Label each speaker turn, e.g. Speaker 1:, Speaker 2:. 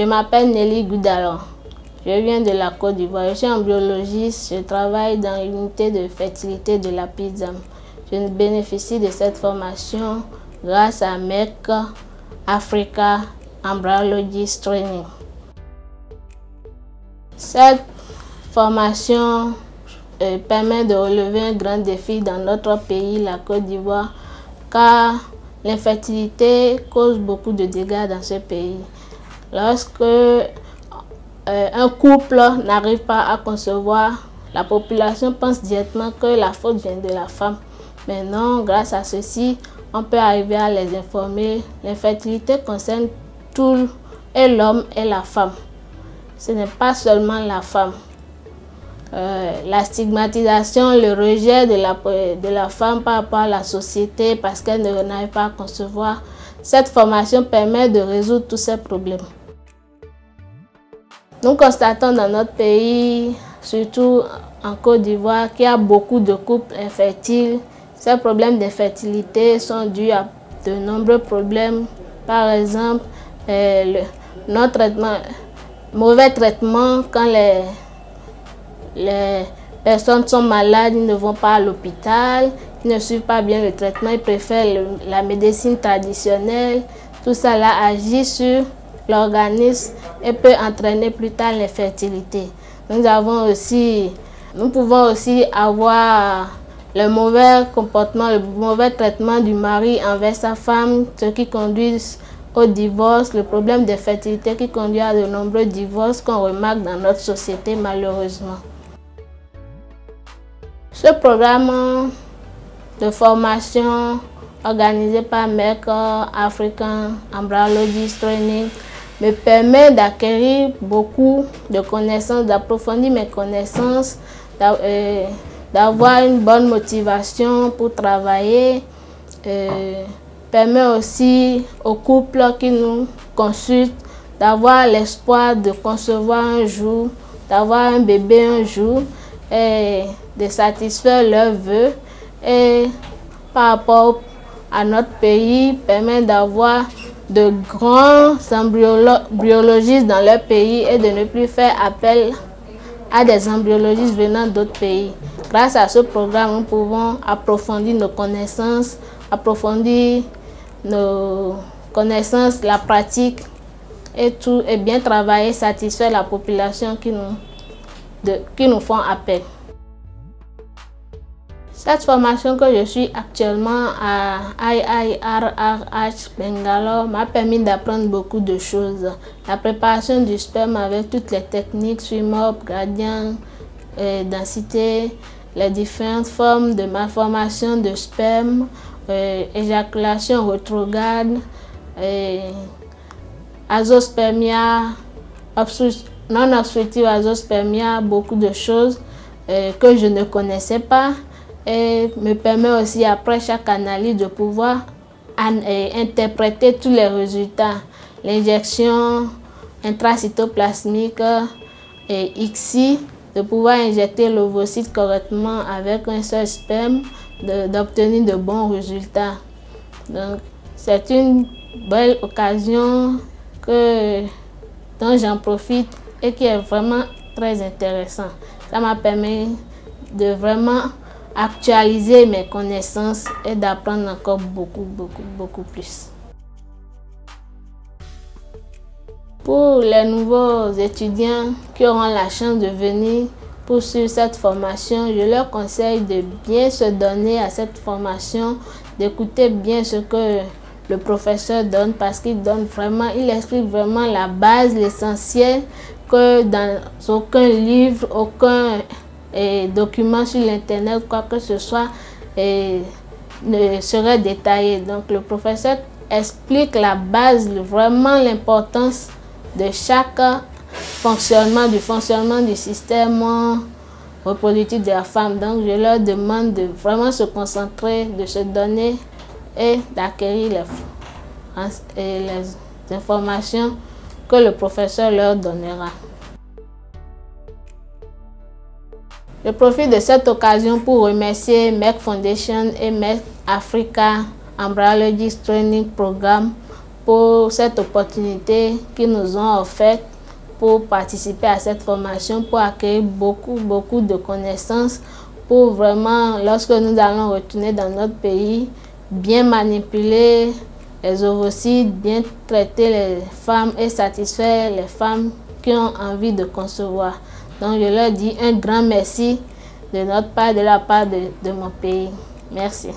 Speaker 1: Je m'appelle Nelly Goudalon. Je viens de la Côte d'Ivoire. Je suis embryologiste. Je travaille dans l'unité de fertilité de la PIDSAM. Je bénéficie de cette formation grâce à MEC Africa Embryologist Training. Cette formation permet de relever un grand défi dans notre pays, la Côte d'Ivoire, car l'infertilité cause beaucoup de dégâts dans ce pays. Lorsque un couple n'arrive pas à concevoir, la population pense directement que la faute vient de la femme. Mais non, grâce à ceci, on peut arriver à les informer. L'infertilité concerne tout, et l'homme et la femme. Ce n'est pas seulement la femme. La stigmatisation, le rejet de la femme par rapport à la société parce qu'elle n'arrive pas à concevoir, cette formation permet de résoudre tous ces problèmes. Nous constatons dans notre pays, surtout en Côte d'Ivoire, qu'il y a beaucoup de couples infertiles. Ces problèmes d'infertilité sont dus à de nombreux problèmes. Par exemple, mauvais traitement quand les personnes sont malades, ils ne vont pas à l'hôpital, ils ne suivent pas bien le traitement, ils préfèrent la médecine traditionnelle. Tout ça là agit sur l'organisme et peut entraîner plus tard l'infertilité. Nous pouvons aussi avoir le mauvais comportement, le mauvais traitement du mari envers sa femme, ce qui conduit au divorce, le problème d'infertilité qui conduit à de nombreux divorces qu'on remarque dans notre société malheureusement. Ce programme de formation organisé par MEC African Embryologist Training me permet d'acquérir beaucoup de connaissances, d'approfondir mes connaissances, d'avoir une bonne motivation pour travailler. Permet aussi aux couples qui nous consultent d'avoir l'espoir de concevoir un jour, d'avoir un bébé un jour et de satisfaire leurs vœux. Et par rapport à notre pays, permet d'avoir de grands embryologistes dans leur pays et de ne plus faire appel à des embryologistes venant d'autres pays. Grâce à ce programme, nous pouvons approfondir nos connaissances, approfondir nos connaissances, la pratique et tout, et bien travailler, satisfaire la population qui nous font appel. Cette formation que je suis actuellement à IIRRH Bangalore m'a permis d'apprendre beaucoup de choses. La préparation du sperme avec toutes les techniques, swim-up, gradient, densité, les différentes formes de malformation de sperme, éjaculation rétrograde, azospermia, non-obstructive azospermia, beaucoup de choses que je ne connaissais pas. Et me permet aussi après chaque analyse de pouvoir interpréter tous les résultats. L'injection intracytoplasmique et ICSI, de pouvoir injecter l'ovocyte correctement avec un seul sperme, d'obtenir de bons résultats. Donc c'est une belle occasion dont j'en profite et qui est vraiment très intéressant. Ça m'a permis de vraiment actualiser mes connaissances et d'apprendre encore beaucoup plus. Pour les nouveaux étudiants qui auront la chance de venir poursuivre cette formation, je leur conseille de bien se donner à cette formation, d'écouter bien ce que le professeur donne parce qu'il explique vraiment la base, l'essentiel que dans aucun livre, aucun document sur l'internet, quoi que ce soit, ne serait détaillé. Donc le professeur explique la base, vraiment l'importance de chaque fonctionnement du système reproductif de la femme. Donc je leur demande de vraiment se concentrer, de se donner et d'acquérir les informations que le professeur leur donnera. Je profite de cette occasion pour remercier MEC Foundation et MEC Africa Embryologist Training Programme pour cette opportunité qu'ils nous ont offerte pour participer à cette formation, pour acquérir beaucoup de connaissances, pour vraiment, lorsque nous allons retourner dans notre pays, bien manipuler les ovocides, bien traiter les femmes et satisfaire les femmes qui ont envie de concevoir. Donc je leur dis un grand merci de notre part, de la part de mon pays. Merci.